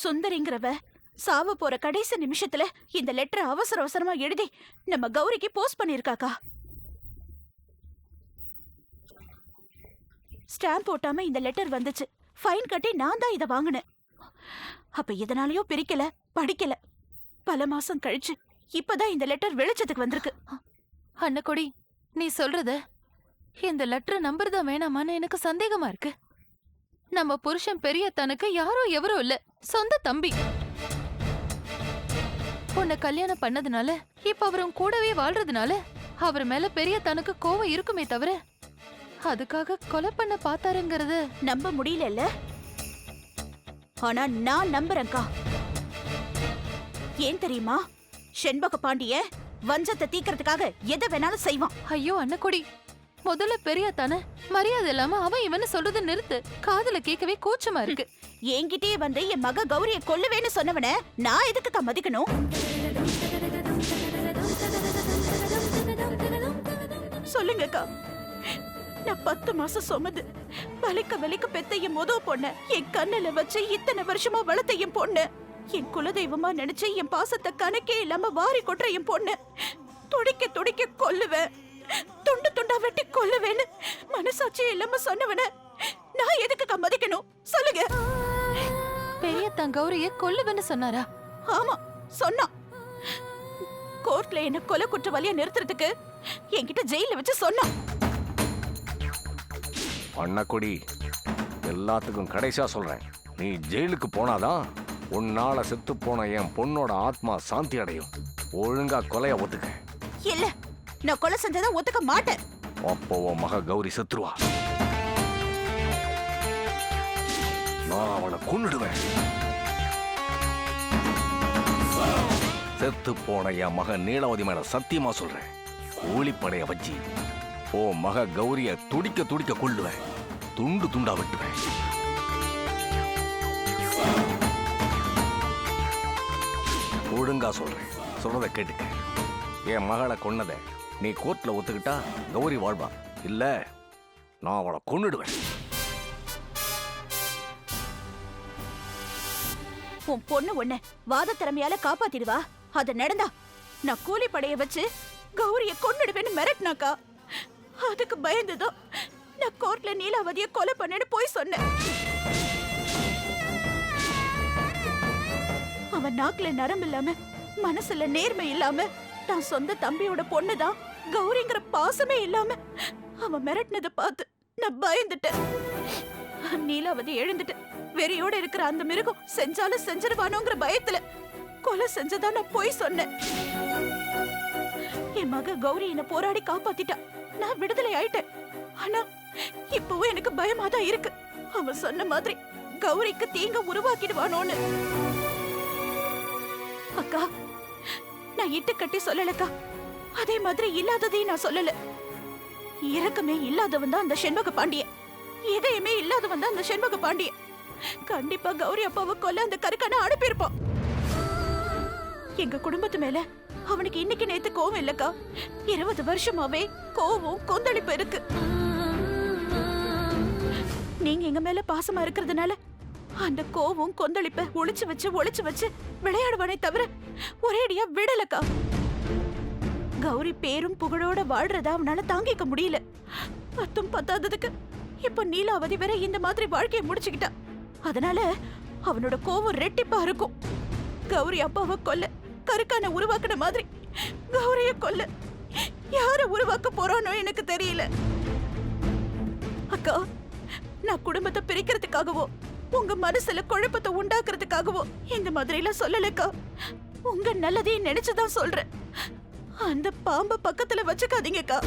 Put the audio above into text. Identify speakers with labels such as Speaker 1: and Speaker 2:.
Speaker 1: சுந்தரிங்கிறவ சாவ போற கடைசி நிமிஷத்துல இந்த லெட்டரை அவசர அவசரமா எழுதி நம்ம கௌரிக்கு போஸ்ட் பண்ணிருக்காக்கா. ஸ்டாம்ப் போட்டாம இந்த லெட்டர் வந்துச்சு. ஃபைன் கட்டி நான் தான் இதை வாங்கினேன். அப்ப எதனாலயோ பிரிக்கல, படிக்கல. பல மாசம் கழிச்சு இப்பதான் இந்த லெட்டர் வெளிச்சத்துக்கு வந்திருக்கு.
Speaker 2: அன்னக்கொடி, நீ சொல்றது இந்த லெட்டர் நம்பர் தான் வேணாமான்னு எனக்கு சந்தேகமா இருக்கு. நம்ம புருஷன் பெரிய தனக்கு யாரோ எவரோ இல்ல, சொந்த தம்பி. உன்னை கல்யாணம் பண்ணதுனால இப்ப அவரும் கூடவே வாழ்றதுனால அவர் மேல பெரிய தனக்கு கோவம் இருக்குமே தவிர அதுக்காக கொலை பண்ண பாத்தாருங்கிறது
Speaker 1: நம்ப முடியல. ஆனா நான் நம்புறேன்க்கா. ஏன் தெரியுமா? செண்பக பாண்டிய வஞ்சத்தை தீக்கிறதுக்காக எதை வேணாலும் செய்வான்.
Speaker 2: ஐயோ அன்னக்கொடி, முதல்ல பெரிய தானே, மரியாதை இல்லாம அவன் இவன்னு சொல்றத நிறுத்து. காதுல கேட்கவே கூச்சமா இருக்கு.
Speaker 1: என்கிட்டயே வந்து என் மக கௌரிய கொல்லுவேன்னு சொன்னவன நான் எதுக்குக்கா மதிக்கணும்? சொல்லுங்கக்கா. நான் 10 மாசம் சுமந்து வலிக்க வலிக்க பெத்த என் முத பொண்ண என் கண்ணுல வச்சு இத்தனை வருஷமா வளர்த்த என் பொண்ணு, என் குலதெய்வமா நினைச்சு என் பாசத்தை கணக்கே இல்லாம வாரி கொட்டுற என் பொண்ணு துடிக்க துடிக்க கொல்லுவேன், துண்டு துண்டா வெட்டி கொல்லுவேன்னு மனசாட்சி இல்லாம சொன்னவன நான் எதுக்கு மதிக்கணும்? சொல்லுங்க.
Speaker 2: பெரிய தான் கௌரிய கொல்லுவேன்னு சொன்னாரா?
Speaker 1: ஆமா சொன்னா. கோர்ட்ல என்ன கொலை குற்றவாளியா நிறுத்துறதுக்கு என்கிட்ட ஜெயில வச்சு சொன்னா.
Speaker 3: அண்ணாக்கொடி, எல்லாத்துக்கும் கடைசியா சொல்றேன், நீ ஜெயிலுக்கு போனாதான் உன்னால செத்து போன என் பொண்ணோட ஆத்மா சாந்தி அடையும். ஒழுங்கா கொலைய ஒத்துக்க.
Speaker 1: இல்ல, நான் கொலை செஞ்சதை ஒத்துக்க மாட்டேன்.
Speaker 3: அப்போ உன் மக கௌரி செத்துருவா. நான் அவளை கொன்னுடுவேன். செத்து போன என் மக நீலாவதி மேல சத்தியமா சொல்றேன், கூலிப்படைய வச்சு ஓ மக கௌரிய துடிக்க துடிக்க கொள்ளுவேன், துண்டு துண்டா வெட்டுவேன். ஒழுங்கா சொல்றேன், சொல்றத கேட்டுக்க. என் மகளை கொன்னதை நீ கோர்ட்ல ஒத்துக்கிட்டா கௌரி வாழ்வா, இல்ல நான் அவளை கொன்னுடுவேன்.
Speaker 1: உன் பொண்ணு ஒண்ணு வாத திறமையால காப்பாத்திடுவா. அது நடந்தா நான் கூலிப்படைய வச்சு கௌரிய கொன்னுடுவேன்னு மிரட்டினாக்கா, அதுக்கு பயந்துதான் நான் கோர்ட்ல நீலாவதிய கொலை பண்ணேன்னு போய் சொன்னேன். அவன் நாக்குல நரம்பு இல்லாம மனசுல நேர்மை இல்லாம தான் சொந்த தம்பியோட பொண்ணுதான் கௌரிங்கிற பாசமே இல்லாம அவன் மிரட்டினதை பார்த்து நான் பயந்துட்டேன். நீலாவதி எழுந்துட்டு வெறியோட இருக்கிற அந்த மிருகம் செஞ்சாலும் செஞ்சிருவானோங்கிற பயத்துல கொலை செஞ்சதா நான் போய் சொன்னேன். என் மக கௌரி என்ன போராடி காப்பாத்திட்டா, நான் விடுதலை ஆயிட்டேன். ஆனா இப்பவும் எனக்கு பயமா தான் இருக்கு, அவன் சொன்ன மாதிரி கௌரிக்கு தீங்க உருவாக்கிடுவானோன்னு. அக்கா, நான் இட்டு கட்டி சொல்லலக்கா, அதே மாதிரி இல்லாததையும் நான் சொல்லல. இரக்கமே இல்லாதவன் தான் அந்த செண்பக பாண்டிய, இதயமே இல்லாதவன் தான் அந்த செண்பக பாண்டிய. கண்டிப்பா கௌரி அப்பாவை கொல்ல அந்த கருக்கான அனுப்பியிருப்பான். எங்க குடும்பத்து மேல அவனுக்கு இன்னைக்கு நேத்து கோவம் இல்லக்கா, 20 வருஷமாவே கோவம் கொந்தளிப்பு இருக்கு. நீங்க எங்க மேல பாசமா இருக்கிறதுனால அந்த கோவம் கொந்தளிப்ப ஒளிச்சு வச்சு விளையாடுவானே தவிர ஒரேடியா விடலக்கா. கௌரி பேரும் புகழோட வாழ்றத அவனால தாங்கிக்க முடியல. பத்தும் பத்தாததுக்கு இப்ப நீலாவதி வேற இந்த மாதிரி வாழ்க்கையை முடிச்சுக்கிட்டா. அதனால அவனோட கோவம் ரெட்டிப்பா இருக்கும். கௌரி அப்பாவை கொல்ல கருக்கான உருவாக்குன மாதிரி கௌரிய கொல்ல யார உருவாக்க போறானோ எனக்கு தெரியல. அக்கா, நான் குடும்பத்தை பிரிக்கிறதுக்காகவோ உங்க மனசுல குழப்பத்தை உண்டாக்குறதுக்காகவோ இந்த மாதிரி எல்லாம் சொல்லலக்கா. உங்க நல்லதையும் நினைச்சுதான் சொல்றேன். அந்த பாம்பை பக்கத்துல வச்சுக்காதீங்கக்கா.